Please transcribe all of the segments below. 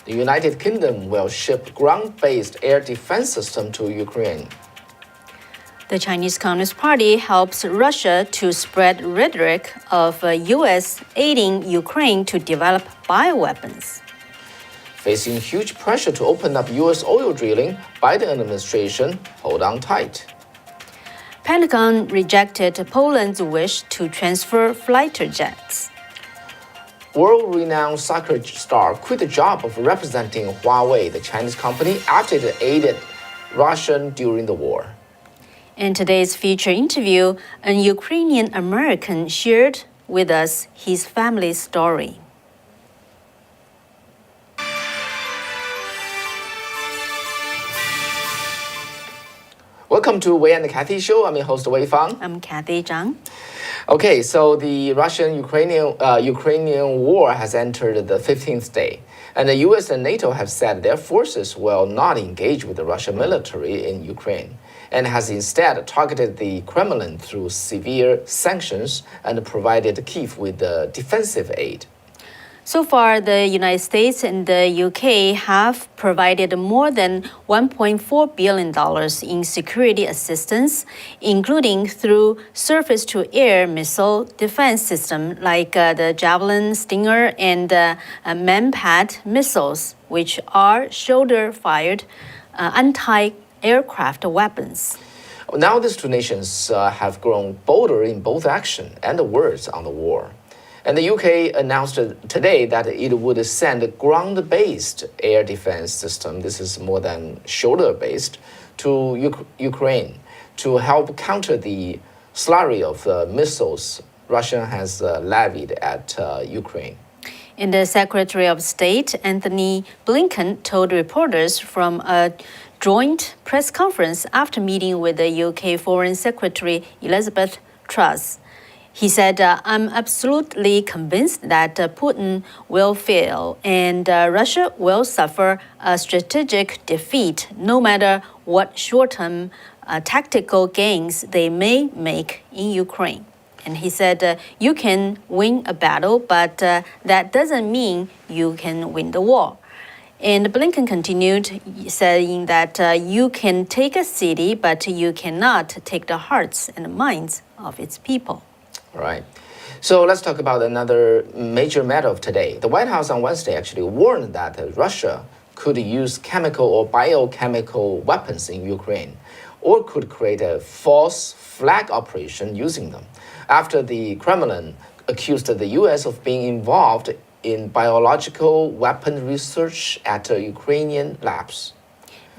The United Kingdom will ship ground-based air defense system to Ukraine. The Chinese Communist Party helps Russia to spread rhetoric of U.S. aiding Ukraine to develop bioweapons. Facing huge pressure to open up U.S. oil drilling, Biden administration hold on tight. Pentagon rejected Poland's wish to transfer fighter jets. World-renowned soccer star quit the job of representing Huawei, the Chinese company, after it aided Russia during the war. In today's feature interview, an Ukrainian American shared with us his family story. Welcome to Wei and Kathy Show. I'm your host, Wei Fang. I'm Kathy Zhang. Okay, so the Russian-Ukrainian war has entered the 15th day, and the U.S. and NATO have said their forces will not engage with the Russian military in Ukraine, and has instead targeted the Kremlin through severe sanctions and provided Kyiv with defensive aid. So far, the United States and the UK have provided more than $1.4 billion in security assistance, including through surface-to-air missile defense systems like the Javelin, Stinger, and Manpad missiles, which are shoulder-fired anti-aircraft weapons. Now these two nations have grown bolder in both action and words on the war. And the UK announced today that it would send a ground-based air defense system, this is more than shoulder-based, to Ukraine to help counter the slurry of missiles Russia has levied at Ukraine. And the Secretary of State, Anthony Blinken, told reporters from a joint press conference after meeting with the UK Foreign Secretary Elizabeth Truss. He said, I'm absolutely convinced that Putin will fail and Russia will suffer a strategic defeat, no matter what short-term tactical gains they may make in Ukraine. And he said, you can win a battle, but that doesn't mean you can win the war. And Blinken continued saying that you can take a city, but you cannot take the hearts and minds of its people. Right. So let's talk about another major matter of today. The White House on Wednesday actually warned that Russia could use chemical or biochemical weapons in Ukraine, or could create a false flag operation using them, after the Kremlin accused the U.S. of being involved in biological weapon research at Ukrainian labs.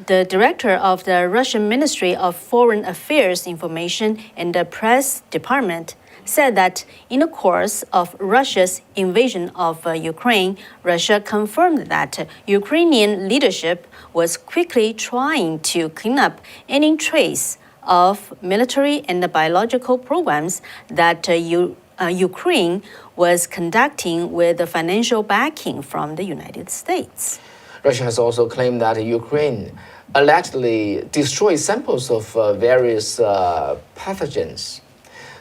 The director of the Russian Ministry of Foreign Affairs Information and the Press Department said that in the course of Russia's invasion of Ukraine, Russia confirmed that Ukrainian leadership was quickly trying to clean up any trace of military and biological programs that Ukraine was conducting with the financial backing from the United States. Russia has also claimed that Ukraine allegedly destroyed samples of various pathogens.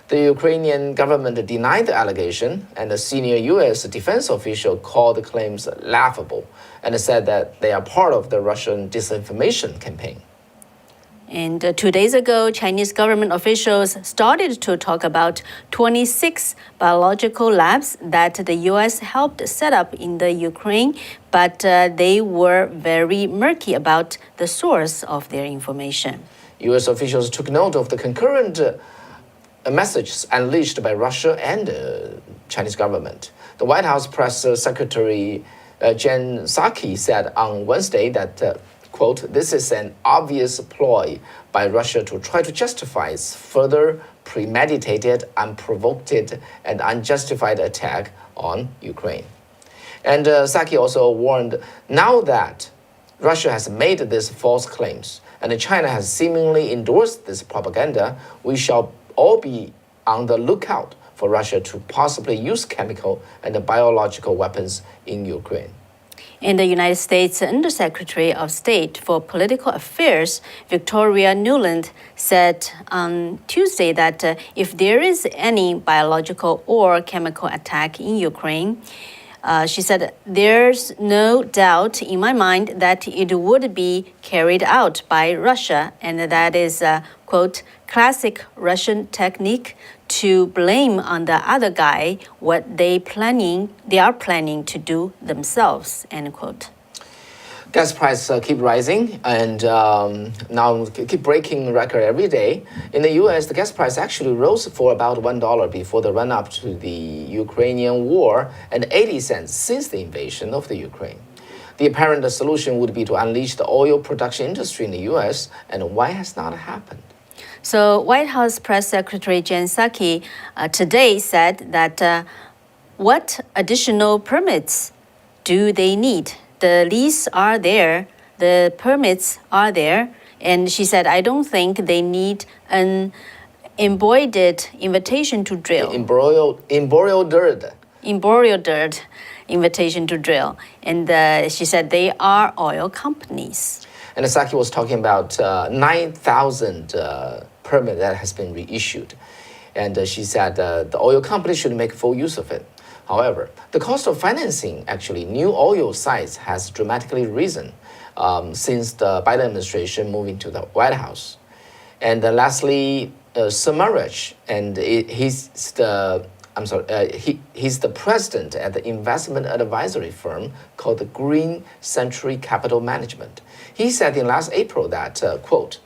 The Ukrainian government denied the allegation, and a senior U.S. defense official called the claims laughable and said that they are part of the Russian disinformation campaign. And 2 days ago, Chinese government officials started to talk about 26 biological labs that the U.S. helped set up in the Ukraine, but they were very murky about the source of their information. U.S. officials took note of the concurrent messages unleashed by Russia and the Chinese government. The White House press secretary Jen Psaki said on Wednesday that quote, this is an obvious ploy by Russia to try to justify its further premeditated, unprovoked, and unjustified attack on Ukraine. And Psaki also warned, now that Russia has made these false claims and China has seemingly endorsed this propaganda, we shall all be on the lookout for Russia to possibly use chemical and biological weapons in Ukraine. And the United States Undersecretary of State for Political Affairs, Victoria Nuland, said on Tuesday that if there is any biological or chemical attack in Ukraine, She said, "There's no doubt in my mind that it would be carried out by Russia, and that is a, quote, classic Russian technique to blame on the other guy what they are planning to do themselves," end quote. Gas prices keep rising and now keep breaking record every day. In the U.S., the gas price actually rose for about $1 before the run-up to the Ukrainian war and 80 cents since the invasion of the Ukraine. The apparent solution would be to unleash the oil production industry in the U.S., and why has not happened? So White House Press Secretary Jen Psaki today said that what additional permits do they need? The lease are there, the permits are there, and she said, I don't think they need an embroidered invitation to drill. Embroidered Invitation to drill. And she said they are oil companies. And Psaki was talking about 9,000 permit that has been reissued. And she said the oil companies should make full use of it. However, the cost of financing actually new oil sites has dramatically risen since the Biden administration moved into the White House. And lastly, Samarich, and he's the president at the investment advisory firm called the Green Century Capital Management. He said in last April that, quote,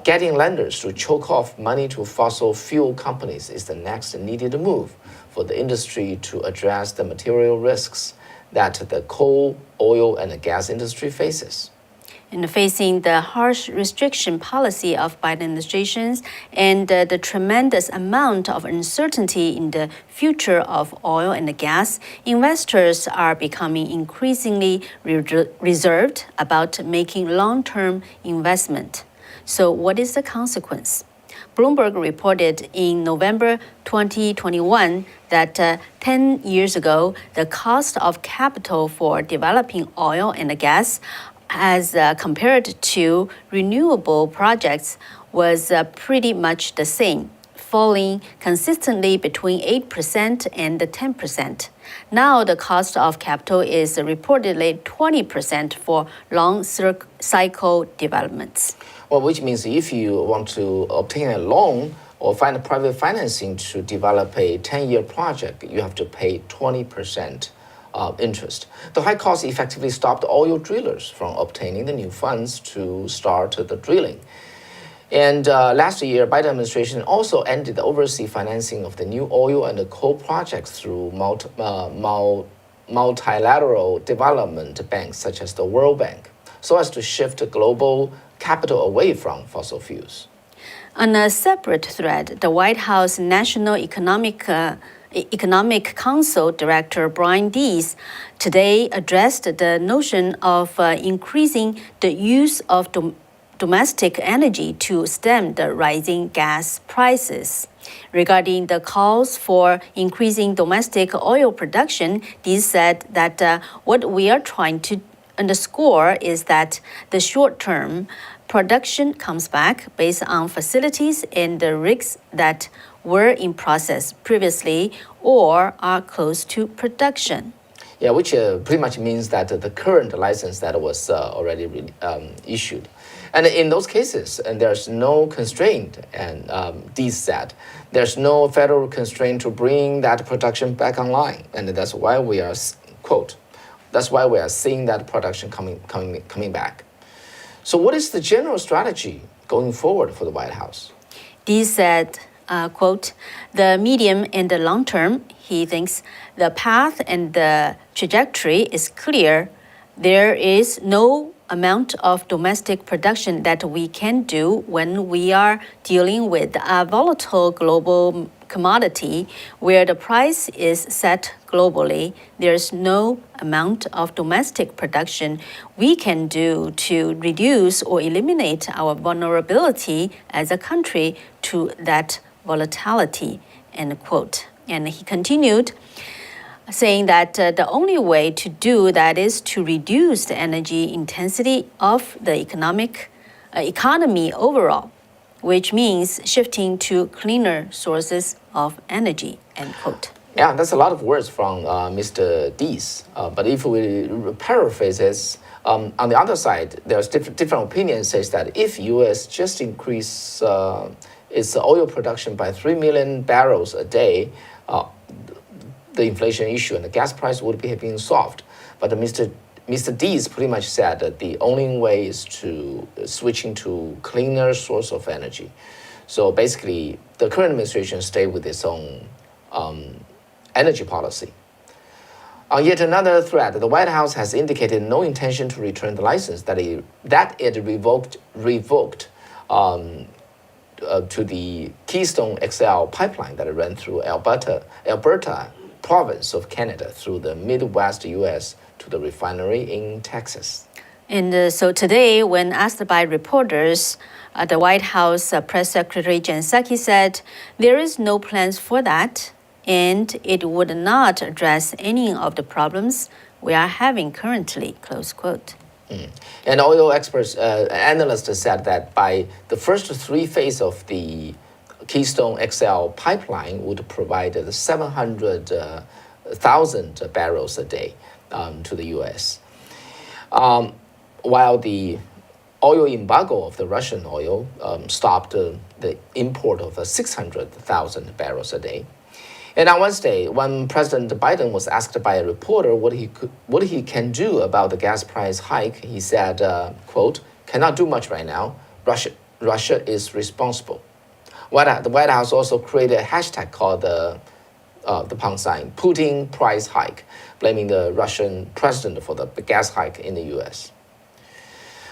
getting lenders to choke off money to fossil fuel companies is the next needed move for the industry to address the material risks that the coal, oil, and the gas industry faces. And facing the harsh restriction policy of Biden administrations and the tremendous amount of uncertainty in the future of oil and gas, investors are becoming increasingly reserved about making long-term investment. So what is the consequence? Bloomberg reported in November 2021 that 10 years ago, the cost of capital for developing oil and gas as compared to renewable projects was pretty much the same, falling consistently between 8% and 10%. Now the cost of capital is reportedly 20% for long cycle developments. Well, which means if you want to obtain a loan or find a private financing to develop a 10-year project, you have to pay 20% interest. The high cost effectively stopped oil drillers from obtaining the new funds to start the drilling. And last year, Biden administration also ended the overseas financing of the new oil and the coal projects through multilateral development banks such as the World Bank, so as to shift global capital away from fossil fuels. On a separate thread, the White House National Economic Council Director Brian Deese today addressed the notion of increasing the use of domestic energy to stem the rising gas prices. Regarding the calls for increasing domestic oil production, Deese said that what we are trying to underscore is that the short-term production comes back based on facilities and the rigs that were in process previously or are close to production. Yeah, which pretty much means that the current license that was already issued. And in those cases, and there's no constraint, and Deese said, there's no federal constraint to bring that production back online. And that's why we are, quote, that's why we are seeing that production coming back. So what is the general strategy going forward for the White House? Deese said, quote, the medium and the long term, he thinks the path and the trajectory is clear. There is no amount of domestic production that we can do when we are dealing with a volatile global commodity where the price is set globally. There's no amount of domestic production we can do to reduce or eliminate our vulnerability as a country to that volatility, end quote. And he continued, saying that the only way to do that is to reduce the energy intensity of the economy overall, which means shifting to cleaner sources of energy, end quote. Yeah, that's a lot of words from Mr. Dees. But if we paraphrase this, on the other side, there's different opinions says that if U.S. just increase its oil production by 3 million barrels a day, the inflation issue and the gas price would be being solved. But Mr. Dees pretty much said that the only way is to switching to cleaner source of energy. So basically, the current administration stay with its own energy policy. On yet another thread, the White House has indicated no intention to return the license that it revoked to the Keystone XL pipeline that ran through Alberta province of Canada through the Midwest U.S. to the refinery in Texas. And so today, when asked by reporters, the White House Press Secretary Jen Psaki said there is no plans for that, and it would not address any of the problems we are having currently, close quote. And oil experts, analysts said that by the first 3 phases of the Keystone XL pipeline would provide 700,000 barrels a day to the U.S. While the oil embargo of the Russian oil stopped the import of 600,000 barrels a day. And on Wednesday, when President Biden was asked by a reporter what he can do about the gas price hike, he said, quote, "Cannot do much right now. Russia is responsible." The White House also created a hashtag called the pound sign, Putin price hike, blaming the Russian president for the gas hike in the U.S.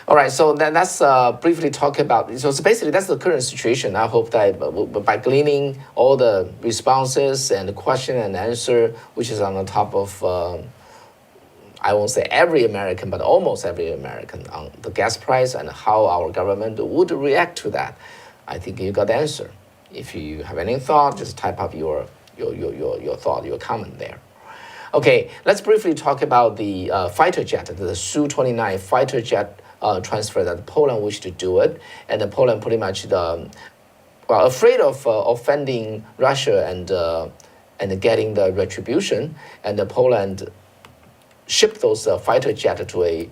All right, so let's briefly talk about, so basically that's the current situation. I hope that by gleaning all the responses and the question and answer, which is on the top of, I won't say every American, but almost every American on the gas price and how our government would react to that, I think you got the answer. If you have any thought, just type up your thought, your comment there. Okay, let's briefly talk about the fighter jet, the Su-29 fighter jet transfer that Poland wished to do it, and Poland pretty much afraid of offending Russia and getting the retribution, and Poland shipped those fighter jet to a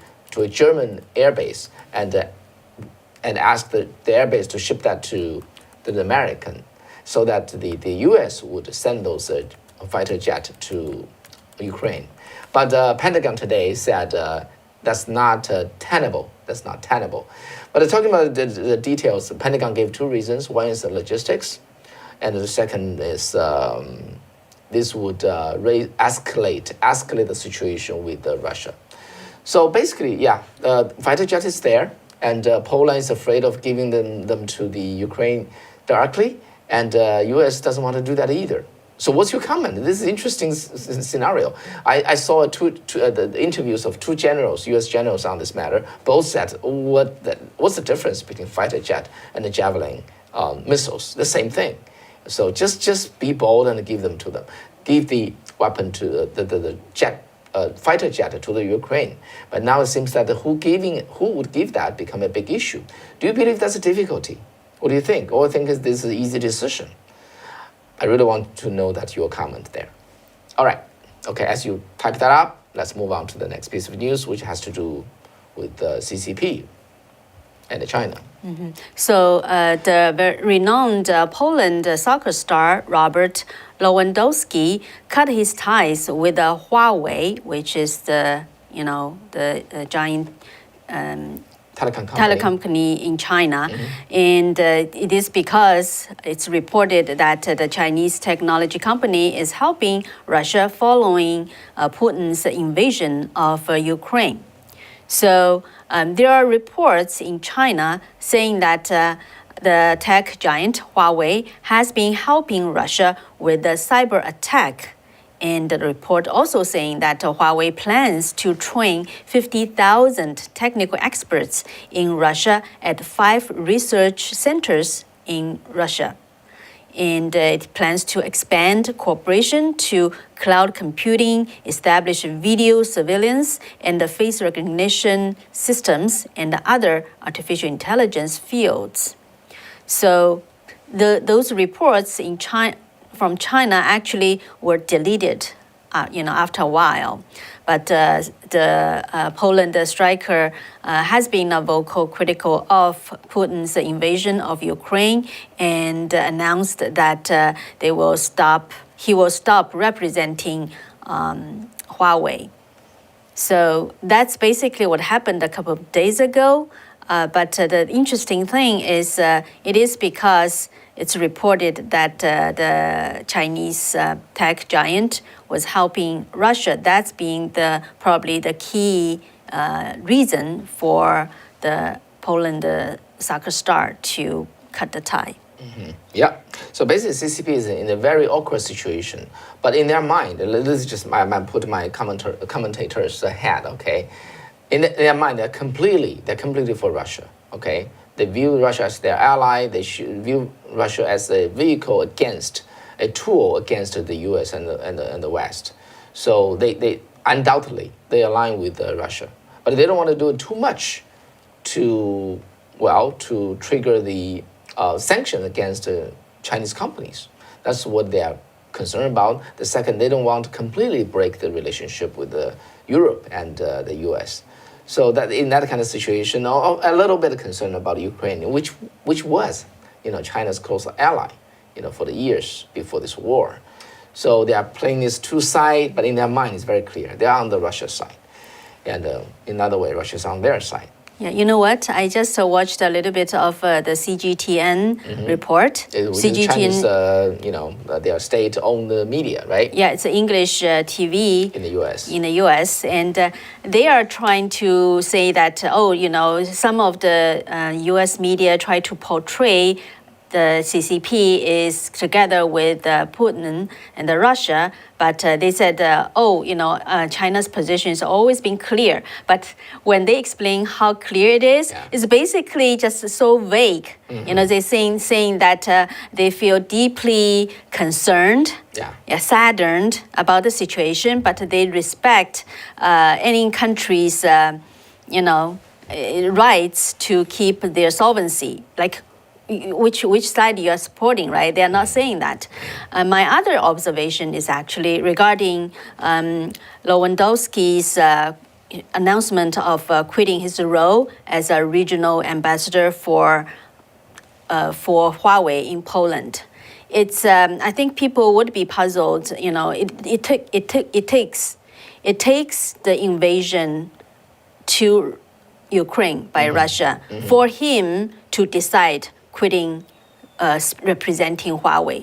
German airbase and asked the airbase to ship that to the American, so that the U.S. would send those fighter jet to Ukraine. But Pentagon today said that's not tenable. That's not tenable. But talking about the details, the Pentagon gave 2 reasons. One is the logistics, and the second is this would escalate the situation with Russia. So basically, yeah, fighter jet is there, and Poland is afraid of giving them to the Ukraine directly, and U.S. doesn't want to do that either. So what's your comment? This is an interesting scenario. I saw the interviews of 2 generals, U.S. generals on this matter. Both said, what's the difference between fighter jet and the Javelin missiles? The same thing. So just be bold and give them to them. Give the weapon to the jet, fighter jet to the Ukraine. But now it seems that who would give that become a big issue. Do you believe that's a difficulty? What do you think? Or think this is an easy decision? I really want to know that your comment there. All right. Okay, as you type that up, let's move on to the next piece of news, which has to do with the CCP and China. Mm-hmm. So the renowned Poland soccer star Robert Lewandowski cut his ties with Huawei, which is the giant telecom company in China. Mm-hmm. And it is because it's reported that the Chinese technology company is helping Russia following Putin's invasion of Ukraine. So there are reports in China saying that the tech giant Huawei has been helping Russia with the cyber attack. And the report also saying that Huawei plans to train 50,000 technical experts in Russia at 5 research centers in Russia. And it plans to expand cooperation to cloud computing, establish video surveillance, and the face recognition systems and the other artificial intelligence fields. So those reports in China, from China actually were deleted, after a while. But the Poland striker has been a vocal critical of Putin's invasion of Ukraine and announced that he will stop representing Huawei. So that's basically what happened a couple of days ago. But the interesting thing is it is because it's reported that the Chinese tech giant was helping Russia. That's being probably the key reason for the Poland soccer star to cut the tie. Mm-hmm. Yeah. So basically, CCP is in a very awkward situation. But in their mind, this is just put my commentators ahead. Okay, in their mind, they're completely for Russia. Okay, they view Russia as their ally. They should view Russia as a vehicle a tool against the U.S. and the West. So they undoubtedly they align with Russia, but they don't want to do too much to trigger the sanctions against Chinese companies. That's what they are concerned about. The second, they don't want to completely break the relationship with Europe and the U.S. So that in that kind of situation, a little bit of concern about Ukraine, which was China's close ally, for the years before this war. So they are playing these two sides, but in their mind it's very clear they are on the Russia side, and in other way, Russia's on their side. Yeah, you know what? I just watched a little bit of the CGTN report. CGTN, Chinese, their state-owned media, right? Yeah, it's English TV in the U.S. And they are trying to say that some of the U.S. media try to portray the CCP is together with Putin and Russia, but they said, China's position has always been clear. But when they explain how clear it is, it's basically just so vague. Mm-hmm. They're saying that they feel deeply concerned, saddened about the situation, but they respect any country's, rights to keep their sovereignty. Like, which side you are supporting, right? They are not saying that. My other observation is actually regarding Lewandowski's announcement of quitting his role as a regional ambassador for Huawei in Poland. It's I think people would be puzzled. It takes the invasion to Ukraine by Russia for him to decide quitting representing Huawei.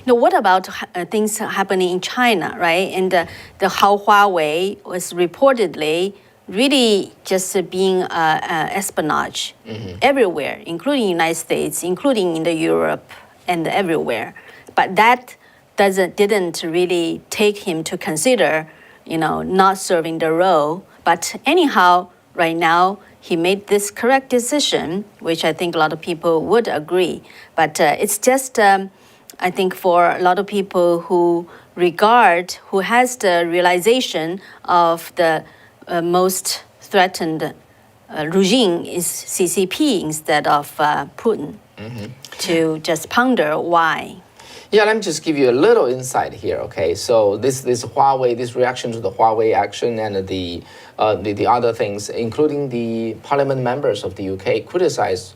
What about things happening in China, right? And how Huawei was reportedly really just being espionage everywhere, including the United States, including in Europe and everywhere. But that didn't really take him to consider, not serving the role. But anyhow, right now, he made this correct decision, which I think a lot of people would agree. But it's just, I think, for a lot of people who has the realization of the most threatened regime is CCP instead of Putin, to just ponder why. Yeah, let me just give you a little insight here. Okay, so this Huawei, this reaction to the Huawei action and the other things, including the parliament members of the UK, criticized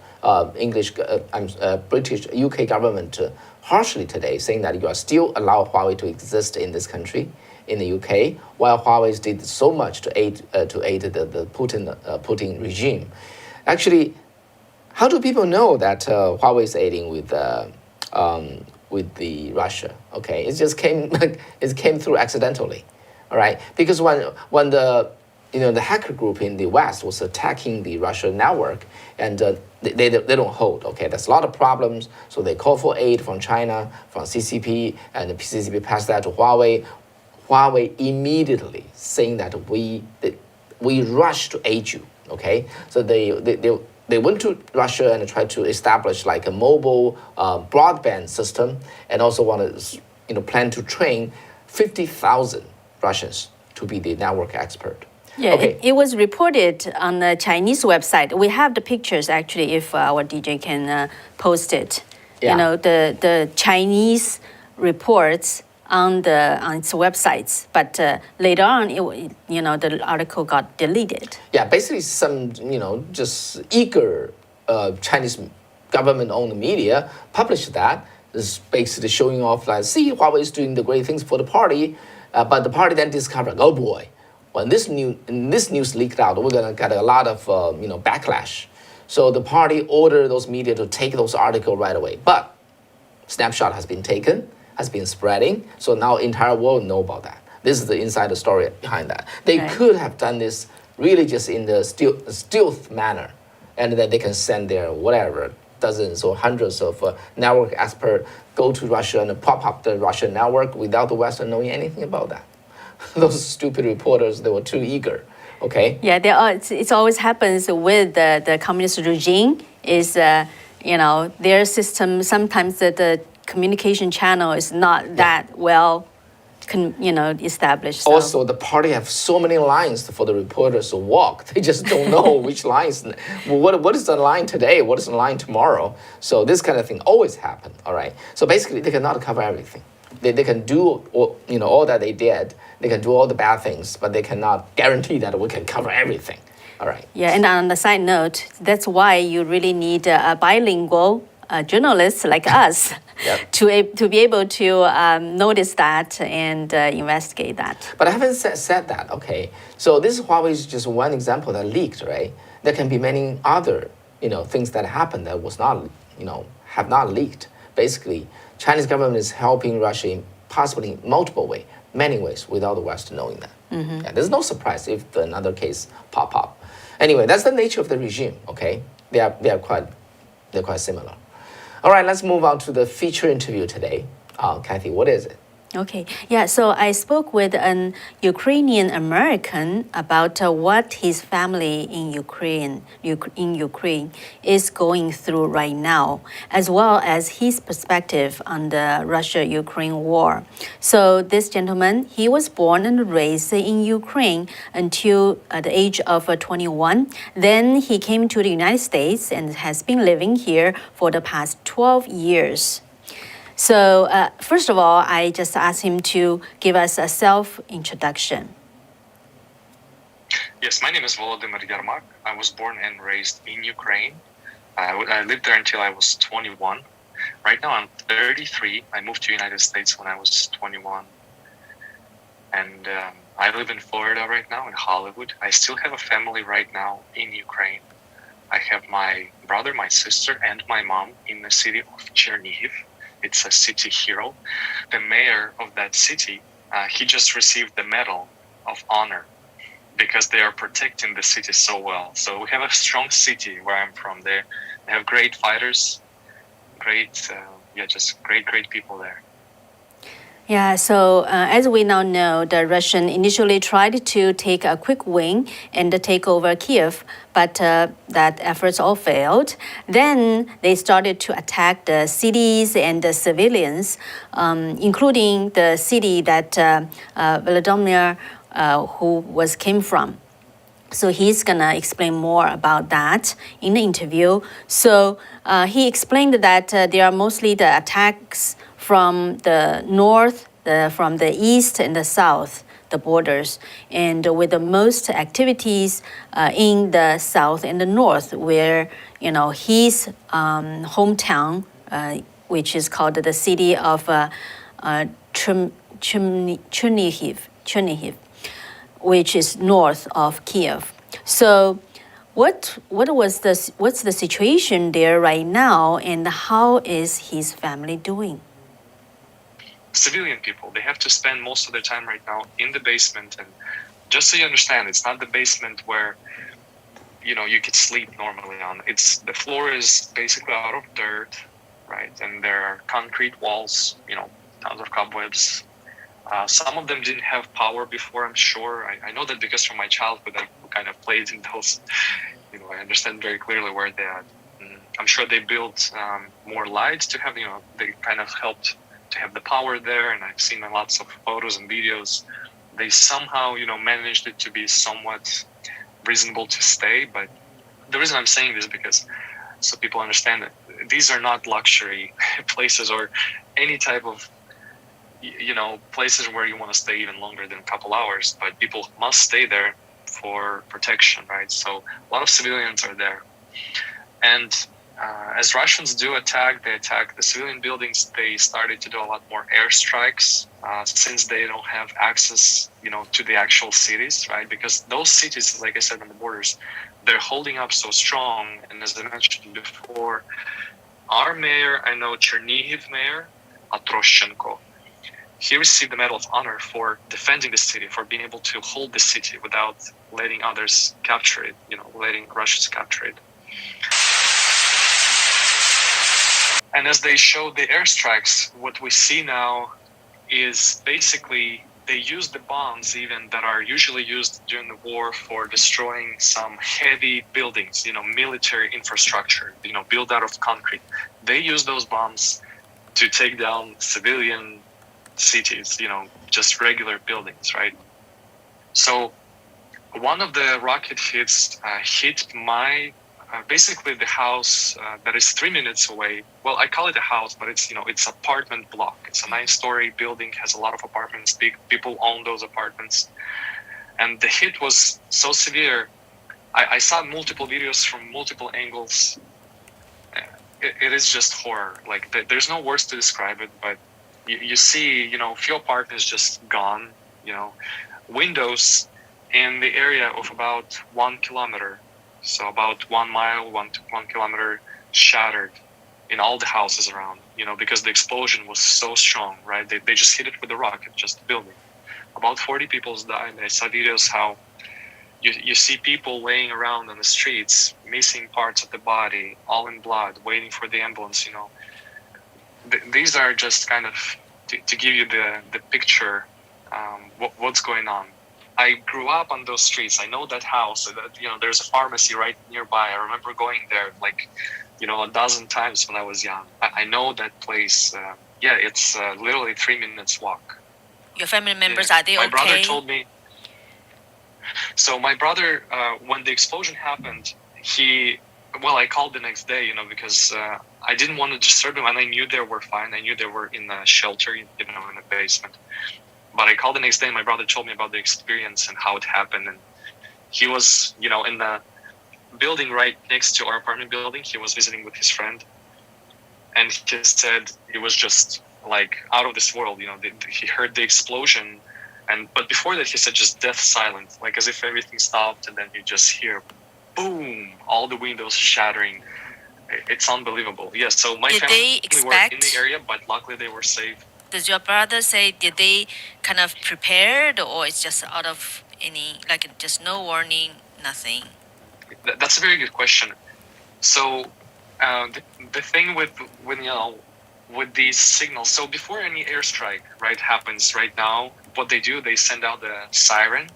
British UK government harshly today, saying that you are still allow Huawei to exist in this country, in the UK, while Huawei did so much to aid the Putin regime. Actually, how do people know that Huawei is aiding with the Russia? Okay, it just came through accidentally, all right? Because when the hacker group in the West was attacking the Russian network, and they don't hold. Okay, there's a lot of problems. So they call for aid from China, from CCP, and the CCP passed that to Huawei. Huawei immediately saying that we rush to aid you. Okay, so they went to Russia and tried to establish like a mobile broadband system, and also plan to train 50,000 Russians to be the network expert. Yeah, okay. It was reported on the Chinese website. We have the pictures actually, if our DJ can post it. Yeah. The Chinese reports on its websites, but later on, the article got deleted. Yeah, basically some, just eager Chinese government-owned media published that. It's basically showing off, like, see, Huawei is doing the great things for the party, but the party then discovered, oh boy, when this news leaked out, we're gonna get a lot of backlash. So the party ordered those media to take those articles right away. But snapshot has been taken, has been spreading, so now entire world know about that. This is the insider story behind that. They could have done this really just in the stealth manner, and then they can send their whatever dozens or hundreds of network experts go to Russia and pop up the Russian network without the West knowing anything about that. Those stupid reporters, they were too eager. Okay. Yeah, it always happens with the communist regime. Is their system, sometimes the communication channel is not that well established. So. Also, the party have so many lines for the reporters to walk. They just don't know which lines. What is the line today? What is the line tomorrow? So this kind of thing always happen. All right. So basically, they cannot cover everything. They can do all that they did. They can do all the bad things, but they cannot guarantee that we can cover everything. All right. Yeah, and on the side note, that's why you really need a bilingual journalists like us Yep. to be able to notice that and investigate that. But I haven't said that, okay? So this Huawei is just one example that leaked, right? There can be many other, things that happened that was not, have not leaked. Basically, Chinese government is helping Russia in possibly multiple ways, many ways, without the West knowing that. Mm-hmm. Yeah, there's no surprise if another case pop up. Anyway, that's the nature of the regime, okay? They're quite similar. All right, let's move on to the feature interview today. Kathy, what is it? Okay, yeah, so I spoke with an Ukrainian American about what his family in Ukraine is going through right now, as well as his perspective on the Russia-Ukraine war. So this gentleman, he was born and raised in Ukraine until the age of 21. Then he came to the United States and has been living here for the past 12 years. So first of all, I just asked him to give us a self-introduction. Yes, my name is Volodymyr Yermak. I was born and raised in Ukraine. I lived there until I was 21. Right now I'm 33. I moved to the United States when I was 21. And I live in Florida right now, in Hollywood. I still have a family right now in Ukraine. I have my brother, my sister, and my mom in the city of Chernihiv. It's a city hero. The mayor of that city, he just received the Medal of Honor because they are protecting the city so well. So we have a strong city where I'm from. They have great fighters, just great people there. Yeah, so as we now know, the Russian initially tried to take a quick win and take over Kiev, but that efforts all failed. Then they started to attack the cities and the civilians, including the city that Volodymyr came from. So he's gonna explain more about that in the interview. So he explained that there are mostly the attacks from the north, from the east and the south, the borders, and with the most activities in the south and the north, where his hometown, which is called the city of Chernihiv, which is north of Kiev. So what's the situation there right now, and how is his family doing? Civilian people, they have to spend most of their time right now in the basement. And just so you understand, it's not the basement where you could sleep normally on. The floor is basically out of dirt, right? And there are concrete walls, tons of cobwebs. Some of them didn't have power before, I'm sure. I know that because from my childhood I kind of played in those. I understand very clearly where they are. I'm sure they built more lights to have, they kind of helped to have the power there, and I've seen lots of photos and videos. They somehow, managed it to be somewhat reasonable to stay. But the reason I'm saying this is because so people understand that these are not luxury places or any type of places where you want to stay even longer than a couple hours, but people must stay there for protection, right? So a lot of civilians are there. And as Russians do attack, they attack the civilian buildings. They started to do a lot more airstrikes since they don't have access, to the actual cities, right? Because those cities, like I said, on the borders, they're holding up so strong. And as I mentioned before, our mayor, I know Chernihiv mayor, Atroshenko, he received the Medal of Honor for defending the city, for being able to hold the city without letting others capture it, letting Russians capture it. And as they show the airstrikes, what we see now is basically they use the bombs even that are usually used during the war for destroying some heavy buildings, military infrastructure, built out of concrete. They use those bombs to take down civilian cities, just regular buildings, right? So one of the rocket hits hit my basically the house that is 3 minutes away. Well, I call it a house, but it's it's apartment block. It's a 9-story building, has a lot of apartments. Big people own those apartments, and the hit was so severe. I saw multiple videos from multiple angles. It is just horror. Like there's no words to describe it, but you see, few apartments just gone. Windows in the area of about 1 kilometer. So about 1 mile, 1 kilometer shattered in all the houses around, because the explosion was so strong, right? They just hit it with a rocket, just the building. About 40 people died. I saw videos how you see people laying around on the streets, missing parts of the body, all in blood, waiting for the ambulance, These are just kind of to give you the picture, what's going on. I grew up on those streets. I know that house. There's a pharmacy right nearby. I remember going there a dozen times when I was young. I know that place. It's literally 3 minutes walk. Your family members, are they okay? My brother told me. So my brother, when the explosion happened, I called the next day, because I didn't want to disturb them, and I knew they were fine. I knew they were in a shelter, in a basement. But I called the next day, and my brother told me about the experience and how it happened. And he was, in the building right next to our apartment building. He was visiting with his friend, and he said it was just like out of this world. He heard the explosion, but before that, he said just death silent, like as if everything stopped, and then you just hear, boom, all the windows shattering. It's unbelievable. Yes. So my family were in the area, but luckily they were safe. Does your brother say, did they kind of prepared, or it's just out of any, just no warning, nothing? That's a very good question. So the thing with these signals, so before any airstrike, right, happens right now, what they do, they send out the siren,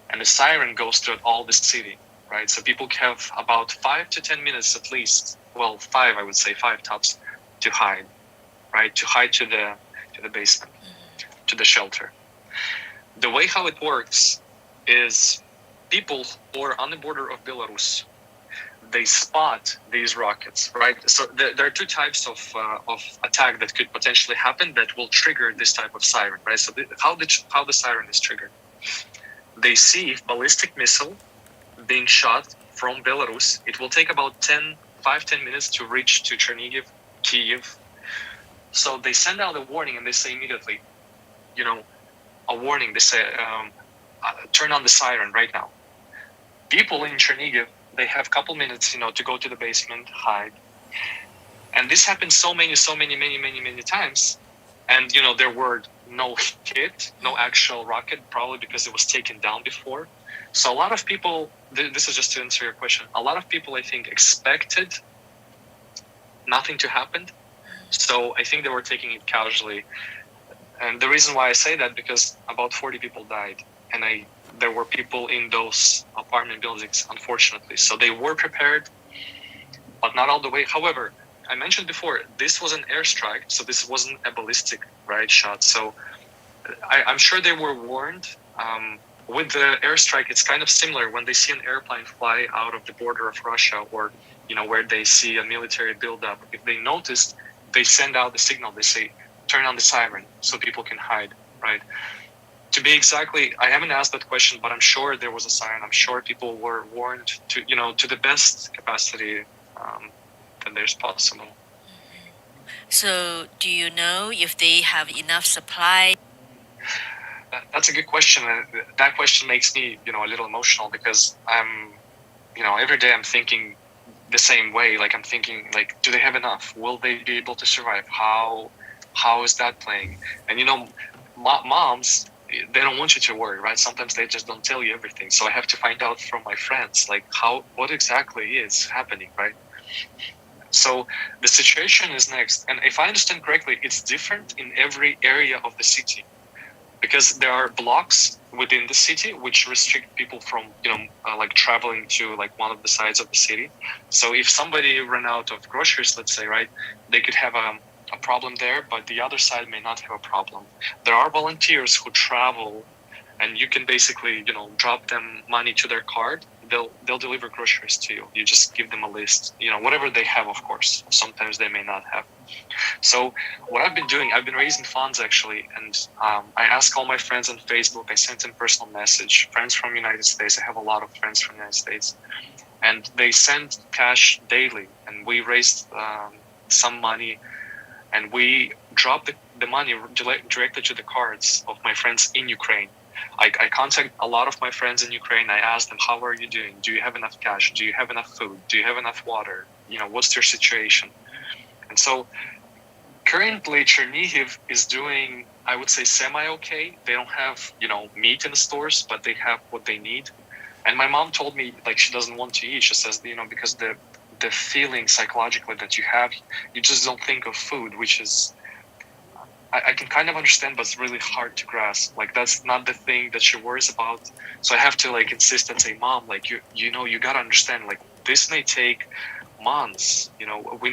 and the siren goes through all the city, right? So people have about 5 to 10 minutes at least, 5, I would say, 5 tops, to hide, right? To hide to the basement, to the shelter. The way how it works is people who are on the border of Belarus, they spot these rockets, right? So there are 2 types of attack that could potentially happen that will trigger this type of siren, right? So how the siren is triggered. They see if ballistic missile being shot from Belarus, it will take about 5-10 minutes to reach to Chernihiv, Kiev. So they send out a warning, and they say immediately, a warning. They say, turn on the siren right now. People in Chernihiv, they have a couple minutes, to go to the basement, hide. And this happened many times. And, there were no hit, no actual rocket, probably because it was taken down before. So a lot of people, this is just to answer your question, a lot of people, I think, expected nothing to happen. So I think they were taking it casually. And the reason why I say that, because about 40 people died. And there were people in those apartment buildings, unfortunately. So they were prepared, but not all the way. However, I mentioned before, this was an airstrike, so this wasn't a ballistic, right, shot. So I'm sure they were warned. With the airstrike, it's kind of similar when they see an airplane fly out of the border of Russia, or where they see a military buildup. If they noticed, they send out the signal. They say, turn on the siren so people can hide, right? To be exactly, I haven't asked that question, but I'm sure there was a siren. I'm sure people were warned to, to the best capacity that there's possible. So, do you know if they have enough supply? That's a good question. That question makes me, a little emotional because every day I'm thinking the same way. Like I'm thinking, like, do they have enough? Will they be able to survive? How is that playing? And moms, they don't want you to worry, right? Sometimes they just don't tell you everything. So I have to find out from my friends, like what exactly is happening, right? So the situation is next, and if I understand correctly, it's different in every area of the city, because there are blocks within the city which restrict people from like traveling to like one of the sides of the city. So if somebody ran out of groceries, let's say, right, they could have a problem there, but the other side may not have a problem. There are volunteers who travel, and you can basically drop them money to their card. They'll deliver groceries to you. You just give them a list, whatever they have, of course. Sometimes they may not have. So what I've been doing, I've been raising funds actually, and I ask all my friends on Facebook. I sent them personal message. Friends from the United States. I have a lot of friends from the United States, and they send cash daily, and we raised some money, and we dropped the money directly to the cards of my friends in Ukraine. I contact a lot of my friends in Ukraine. I ask them, how are you doing? Do you have enough cash? Do you have enough food? Do you have enough water? What's your situation? And so currently Chernihiv is doing, I would say, semi-okay. They don't have, meat in the stores, but they have what they need. And my mom told me, like, she doesn't want to eat. She says, because the feeling psychologically that you have, you just don't think of food, which is, I can kind of understand, but it's really hard to grasp. Like, that's not the thing that she worries about. So I have to, like, insist and say, Mom, like, you got to understand, like, this may take months. We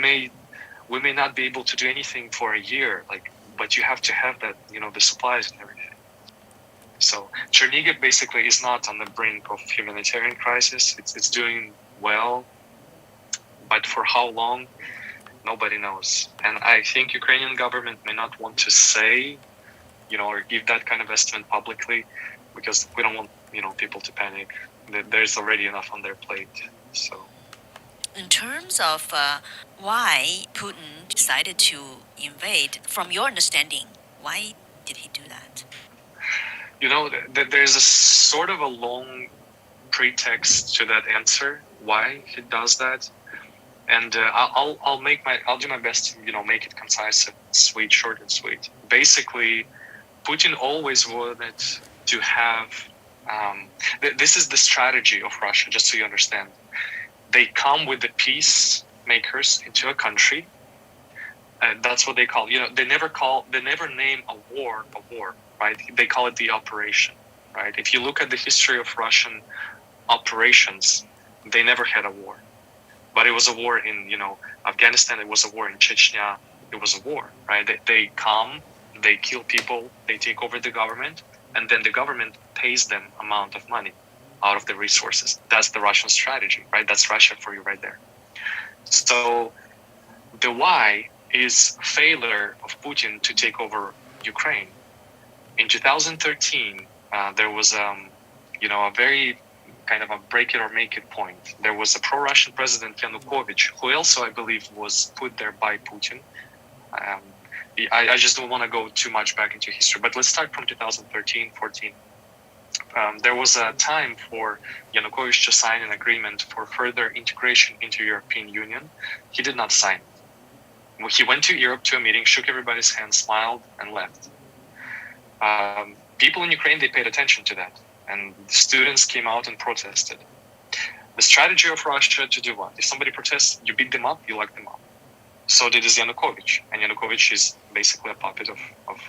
may not be able to do anything for a year, like, but you have to have that, the supplies and everything. So Chernihiv basically is not on the brink of humanitarian crisis. It's doing well, but for how long, nobody knows. And I think Ukrainian government may not want to say, or give that kind of estimate publicly, because we don't want, people to panic. There's already enough on their plate. So. In terms of why Putin decided to invade, from your understanding, why did he do that? There's a sort of a long pretext to that answer why he does that, and I'll do my best to make it concise and sweet, short and sweet. Basically, Putin always wanted to have. This is the strategy of Russia, just so you understand. They come with the peacemakers into a country. That's what they call. They never name a war, right? They call it the operation, right? If you look at the history of Russian operations, they never had a war, but it was a war in Afghanistan. It was a war in Chechnya. It was a war, right? They come, they kill people, they take over the government, and then the government pays them amount of money out of the resources. That's the Russian strategy, right? That's Russia for you right there. So the why is failure of Putin to take over Ukraine. In 2013, there was a very kind of a break it or make it point. There was a pro-Russian president, Yanukovych, who also, I believe, was put there by Putin. I just don't want to go too much back into history, but let's start from 2013, 14. There was a time for Yanukovych to sign an agreement for further integration into European Union. He did not sign it. He went to Europe to a meeting, shook everybody's hand, smiled, and left. People in Ukraine, they paid attention to that, and the students came out and protested. The strategy of Russia to do what? If somebody protests, you beat them up, you lock them up. So did Yanukovych, and Yanukovych is basically a puppet of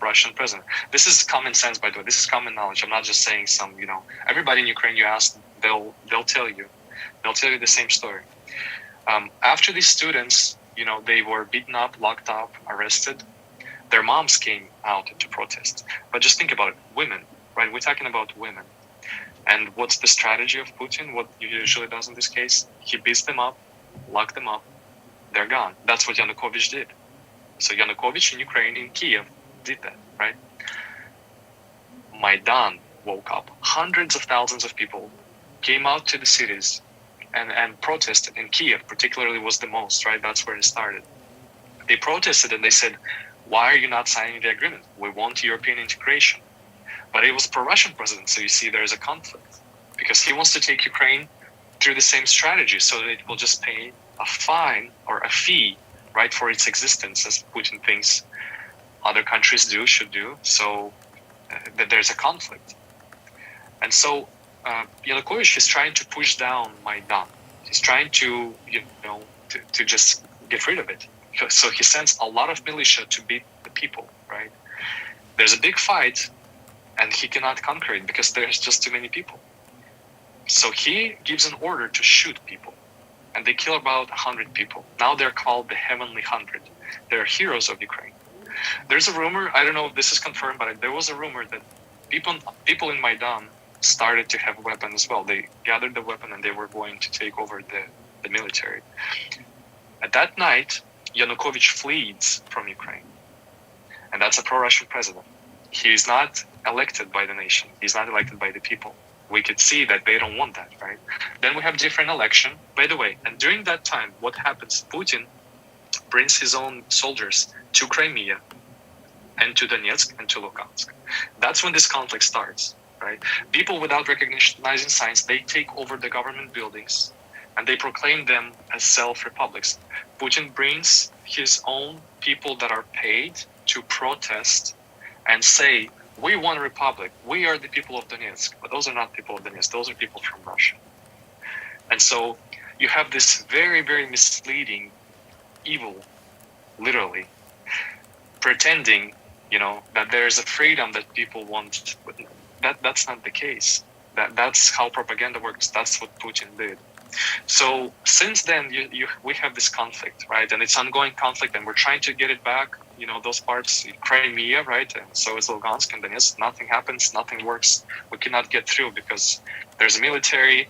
Russian president. This is common sense, by the way. This is common knowledge. I'm not just saying some, everybody in Ukraine you ask, they'll tell you. They'll tell you the same story. After these students, they were beaten up, locked up, arrested, their moms came out to protest. But just think about it, women, right? We're talking about women. And what's the strategy of Putin? What he usually does in this case? He beats them up, locks them up, they're gone. That's what Yanukovych did. So Yanukovych in Ukraine, in Kiev, did that, right? Maidan woke up. Hundreds of thousands of people came out to the cities and protested. In Kiev, particularly, was the most, right? That's where it started. They protested and they said, why are you not signing the agreement? We want European integration. But it was pro-Russian president, so you see there's a conflict. Because he wants to take Ukraine through the same strategy so that it will just pay a fine or a fee, right, for its existence, as Putin thinks other countries should do. So that there's a conflict. And so Yanukovych is trying to push down Maidan. He's trying to, to just get rid of it. So he sends a lot of militia to beat the people, right? There's a big fight, and he cannot conquer it because there's just too many people. So he gives an order to shoot people, and they kill about 100 people. Now they're called the Heavenly 100. They're heroes of Ukraine. There's a rumor, I don't know if this is confirmed, but there was a rumor that people in Maidan started to have weapons as well. They gathered the weapon and they were going to take over the military. At that night, Yanukovych flees from Ukraine. And that's a pro-Russian president. He is not elected by the nation. He's not elected by the people. We could see that they don't want that, right? Then we have different election. By the way, and during that time, what happens? Putin brings his own soldiers to Crimea and to Donetsk and to Lugansk. That's when this conflict starts, right? People without recognizing signs, they take over the government buildings and they proclaim them as self-republics. Putin brings his own people that are paid to protest and say, we want a republic. We are the people of Donetsk. But those are not people of Donetsk. Those are people from Russia. And so you have this very, very misleading evil, literally, pretending, that there's a freedom that people want. But that's not the case. That's how propaganda works. That's what Putin did. So since then, we have this conflict, right? And it's ongoing conflict, and we're trying to get it back. Those parts, Crimea, right? And so is Lugansk and Donetsk. Nothing happens. Nothing works. We cannot get through because there's a military.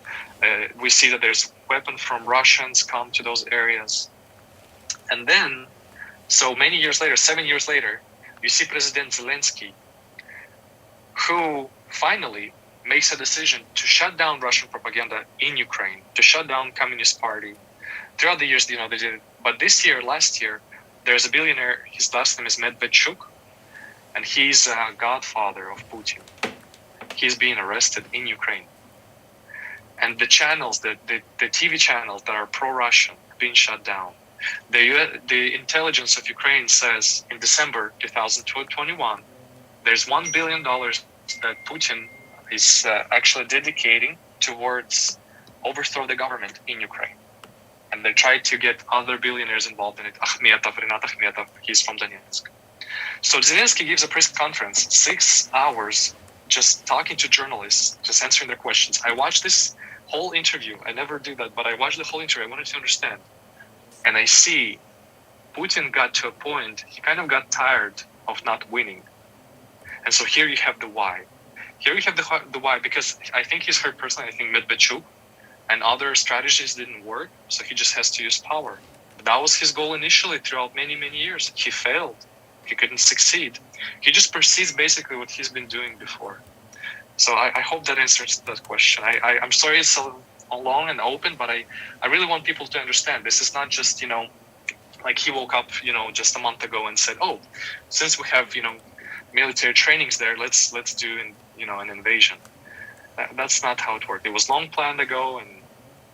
We see that there's weapons from Russians come to those areas. And then, so many years later, 7 years later, you see President Zelensky, who finally makes a decision to shut down Russian propaganda in Ukraine, to shut down Communist Party. Throughout the years, they did it. But last year, there's a billionaire, his last name is Medvedchuk, and he's a godfather of Putin. He's being arrested in Ukraine. And the channels, the TV channels that are pro-Russian are being shut down. The intelligence of Ukraine says in December 2021, there's $1 billion that Putin is actually dedicating towards overthrow the government in Ukraine. And they tried to get other billionaires involved in it. Renat Akhmetov, he's from Donetsk. So Zelensky gives a press conference, 6 hours, just talking to journalists, just answering their questions. I watched this whole interview. I never do that, but I watched the whole interview. I wanted to understand. And I see Putin got to a point, he kind of got tired of not winning. And so here you have the why. Here we have the why, because I think he's heard personally, I think Medvedchuk and other strategies didn't work, so he just has to use power. That was his goal initially throughout many, many years. He failed. He couldn't succeed. He just perceives basically what he's been doing before. So I hope that answers that question. I'm sorry it's so long and open, but I really want people to understand this is not just, like he woke up, just a month ago and said, oh, since we have, military trainings there, let's do an invasion. That's not how it worked. It was long planned ago, and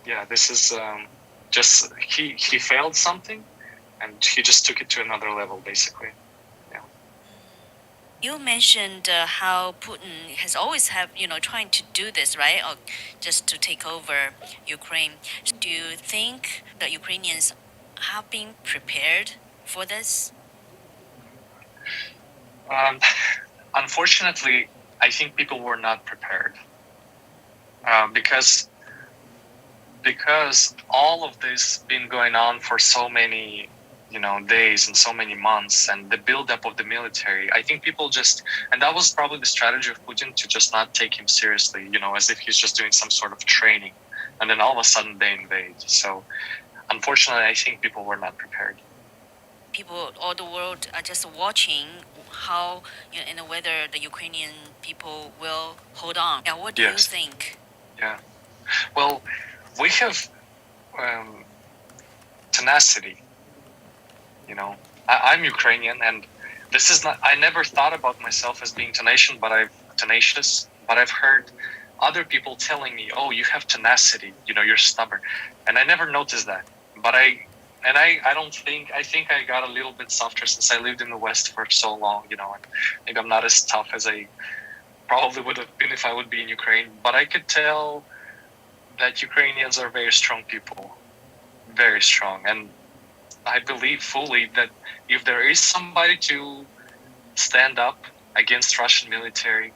yeah, this is just he failed something, and he just took it to another level, basically. Yeah. You mentioned how Putin has always trying to do this, right? Or just to take over Ukraine. Do you think the Ukrainians have been prepared for this? Unfortunately, I think people were not prepared because all of this been going on for so many days and so many months, and the buildup of the military. I think people and that was probably the strategy of Putin, to just not take him seriously, as if he's just doing some sort of training, and then all of a sudden they invade. So unfortunately, I think people were not prepared. people, all the world are just watching how, and whether the Ukrainian people will hold on. Yeah, what do you Yes. think? Yeah. Well, we have tenacity. I'm Ukrainian, and this is not. I never thought about myself as being tenacious, but I've heard other people telling me, "Oh, you have tenacity. You're stubborn," and I never noticed that. But I don't think. I think I got a little bit softer since I lived in the West for so long. And I think I'm not as tough as I probably would have been if I would be in Ukraine. But I could tell that Ukrainians are very strong people, very strong, and I believe fully that if there is somebody to stand up against Russian military,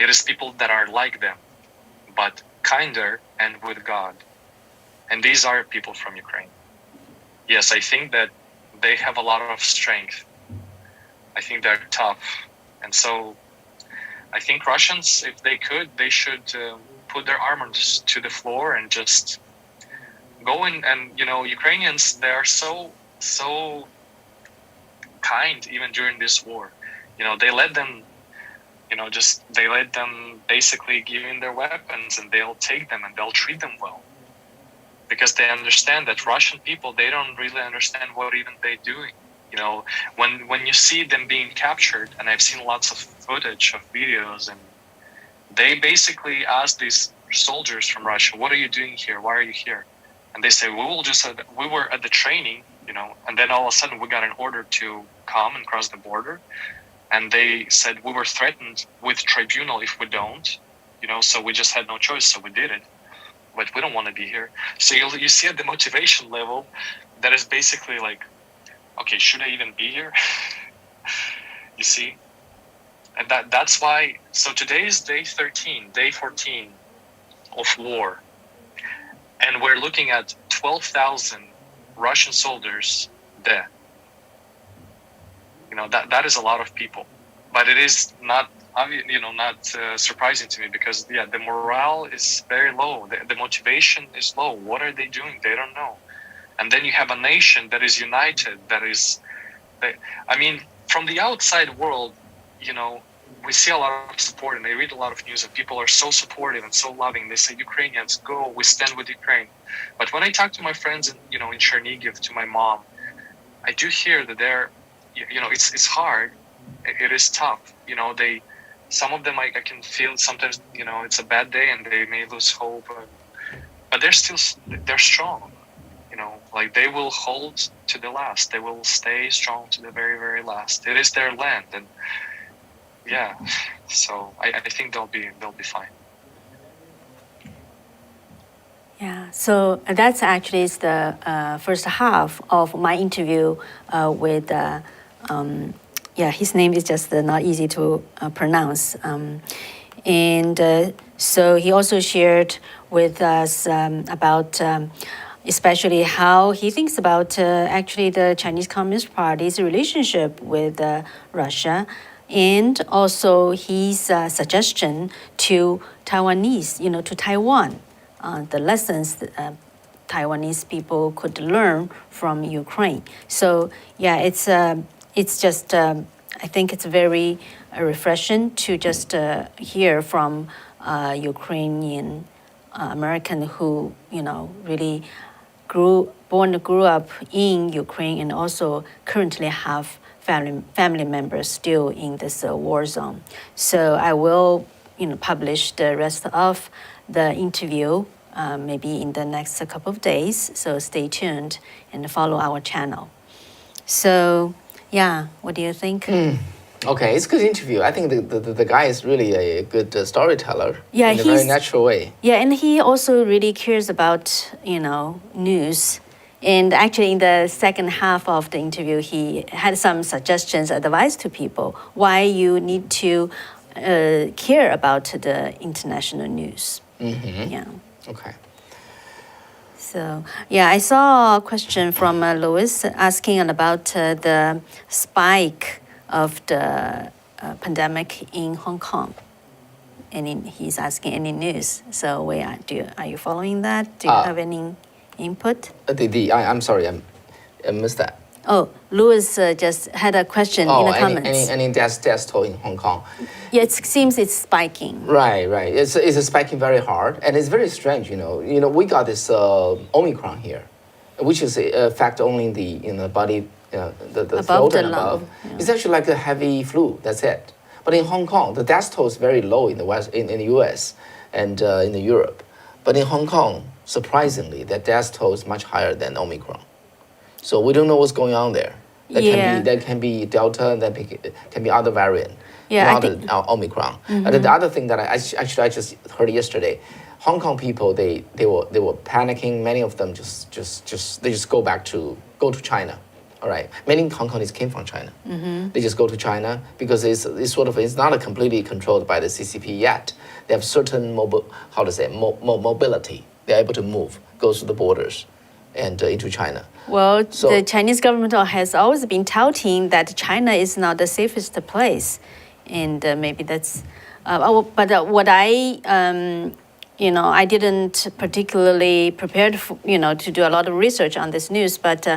it is people that are like them, but kinder and with God. And these are people from Ukraine. Yes, I think that they have a lot of strength. I think they're tough. And so I think Russians, if they could, they should put their arms to the floor and just go in. And, Ukrainians, they are so kind even during this war. They let them, they let them basically give in their weapons, and they'll take them and they'll treat them well. Because they understand that Russian people, they don't really understand what even they're doing. When you see them being captured, and I've seen lots of footage of videos, and they basically ask these soldiers from Russia, "What are you doing here? Why are you here?" And they say, we were at the training, and then all of a sudden we got an order to come and cross the border. And they said we were threatened with tribunal if we don't, so we just had no choice, so we did it. But we don't want to be here. So you see at the motivation level, that is basically like, okay, should I even be here? You see? And that's why, so today is day 14 of war. And we're looking at 12,000 Russian soldiers dead. That is a lot of people. But it is not surprising to me, because the morale is very low. The motivation is low. What are they doing? They don't know. And then you have a nation that is united, from the outside world, we see a lot of support, and I read a lot of news, and people are so supportive and so loving. They say, Ukrainians, go, we stand with Ukraine. But when I talk to my friends in Chernihiv, to my mom, I do hear that it's hard. It is tough. Some of them I can feel sometimes, it's a bad day and they may lose hope, but they're strong. They will hold to the last. They will stay strong to the very, very last. It is their land, and so I think they'll be fine. Yeah, so that's actually the first half of my interview with, his name is just not easy to pronounce. So he also shared with us about especially how he thinks about actually the Chinese Communist Party's relationship with Russia, and also his suggestion to Taiwanese, to Taiwan, the lessons Taiwanese people could learn from Ukraine. So it's just I think it's very refreshing to just hear from Ukrainian American who really grew up in Ukraine, and also currently have family members still in this war zone. So I will publish the rest of the interview maybe in the next couple of days. So stay tuned and follow our channel. So what do you think? Okay, it's a good interview. I think the guy is really a good storyteller in a very natural way. Yeah, and he also really cares about, news. And actually, in the second half of the interview, he had some suggestions, advice to people why you need to care about the international news. Mm-hmm. Yeah. Okay. So, I saw a question from Louis asking about the spike of the pandemic in Hong Kong. And he's asking any news. So, are you following that? Do you have any input? I'm sorry, I missed that. Oh, Louis just had a question in the comments. Any death toll in Hong Kong? Yeah, it seems it's spiking. Right. It's spiking very hard, and it's very strange. We got this Omicron here, which is affect only the body, the throat and above. Yeah. It's actually like a heavy flu. That's it. But in Hong Kong, the death toll is very low in the West, in the U.S. and in the Europe. But in Hong Kong, surprisingly, the death toll is much higher than Omicron. So we don't know what's going on there. That can be Delta, that can be other variant, not Omicron. And the other thing that I just heard yesterday, Hong Kong people they were panicking. Many of them just go to China. All right, many Hong Kongers came from China. They just go to China because it's not completely controlled by the CCP yet. They have certain mobility. They're able to move, go through the borders, and into China. Well, the Chinese government has always been touting that China is not the safest place, and maybe that's. But what I didn't particularly prepared for, to do a lot of research on this news. But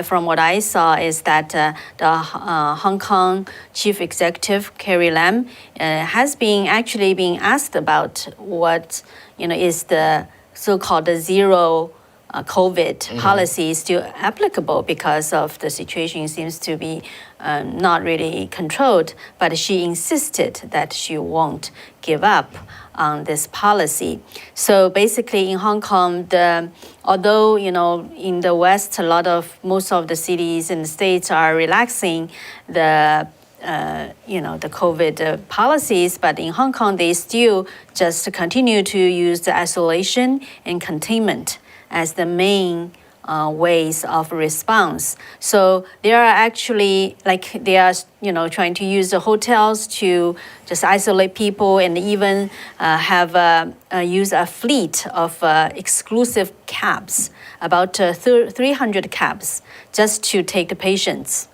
from what I saw is that the Hong Kong chief executive Carrie Lam has been actually being asked about what is the so-called zero COVID policy still applicable because of the situation seems to be not really controlled. But she insisted that she won't give up on this policy. So basically in Hong Kong, although in the West, most of the cities and states are relaxing the COVID policies, but in Hong Kong, they still just continue to use the isolation and containment as the main ways of response. So they are actually trying to use the hotels to just isolate people and even use a fleet of exclusive cabs, about 300 cabs, just to take the patients.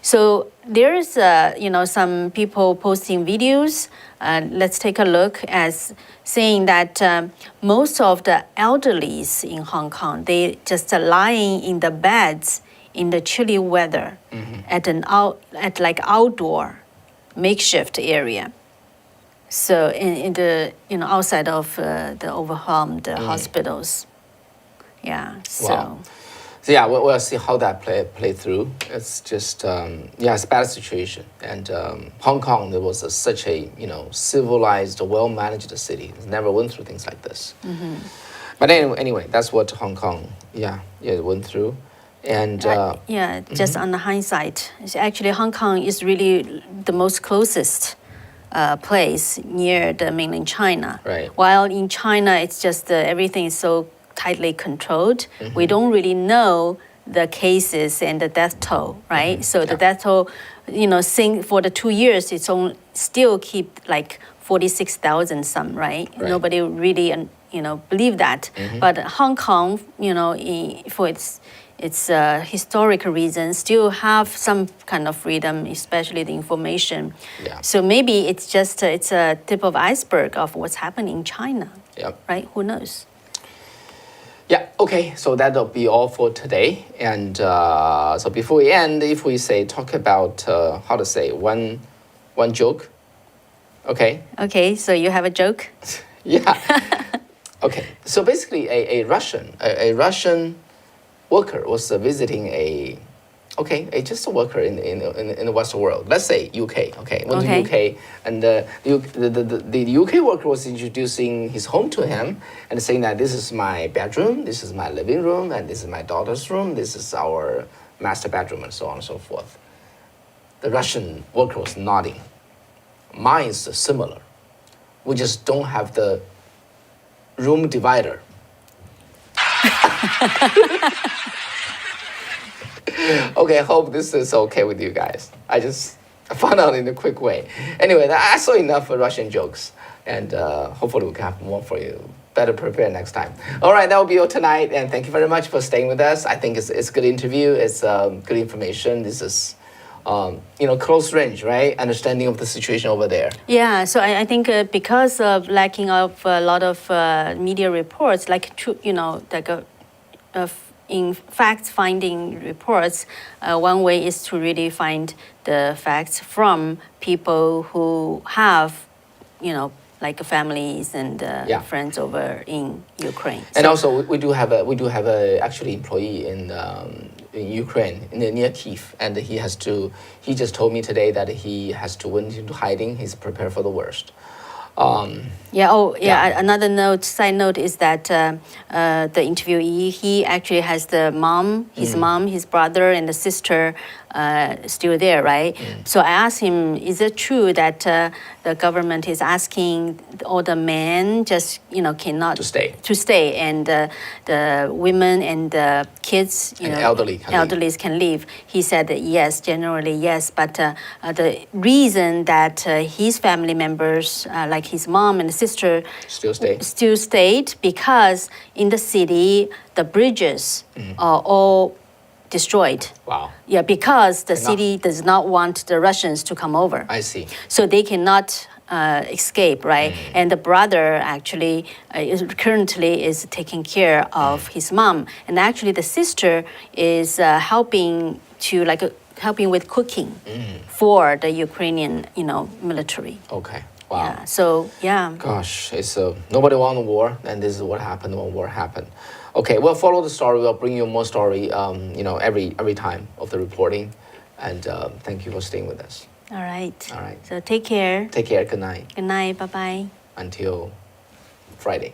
So there's some people posting videos. Let's take a look as saying that most of the elderlies in Hong Kong, they just lying in the beds in the chilly weather at outdoor makeshift area. So in the outside of the overwhelmed hospitals. Yeah. So. Wow. So yeah, we'll see how that play through. It's just it's a bad situation. And Hong Kong, there was such a civilized, well-managed city. It's never went through things like this. But anyway, that's what Hong Kong went through. And just on the hindsight, actually Hong Kong is really the most closest place near the mainland China. Right. While in China, it's just everything is so tightly controlled. We don't really know the cases and the death toll, right? So the death toll, for the 2 years, it's still keep like 46,000 some, right? Nobody really, believe that. But Hong Kong, for its historic reasons, still have some kind of freedom, especially the information. Yeah. So maybe it's a tip of iceberg of what's happening in China, right? Who knows? Yeah, okay, so that'll be all for today. And so before we end, if we talk about one joke, okay? Okay, so you have a joke? Yeah. Okay, so basically a Russian worker was visiting just a worker in the Western world. Let's say UK. Okay, went to UK, and the UK worker was introducing his home to him and saying that this is my bedroom, this is my living room, and this is my daughter's room. This is our master bedroom, and so on and so forth. The Russian worker was nodding. Mine is similar. We just don't have the room divider. Okay, I hope this is okay with you guys. I just found out in a quick way. Anyway, I saw enough Russian jokes, and hopefully we can have more for you. Better prepared next time. All right, that will be all tonight, and thank you very much for staying with us. I think it's a good interview. It's good information. This is, close range, right? Understanding of the situation over there. Yeah, so I think because of lacking of a lot of media reports, in fact-finding reports, one way is to really find the facts from people who have, like families and friends over in Ukraine. And also, we do have a actually employee in Ukraine, near Kiev, and he just told me today that he has to went into hiding. He's prepared for the worst. Another side note is that the interviewee, he actually has his mom, his brother, and the sister still there, right? So I asked him, is it true that the government is asking all the men just, cannot to stay, and the women and the kids, and elderlies can leave? He said that yes, generally yes, but the reason that his family members, like his mom and sister, still stayed because in the city the bridges are all destroyed. Wow. Yeah, because the city does not want the Russians to come over. I see. So they cannot escape, right? And the brother actually currently is taking care of his mom, and actually the sister is helping with cooking for the Ukrainian, military. Okay. Wow. Yeah. So yeah. Gosh, it's nobody won the war, and this is what happened when war happened. Okay, we'll follow the story. We'll bring you more story, every time of the reporting, and thank you for staying with us. All right. All right. So take care. Take care. Good night. Good night. Bye bye. Until Friday.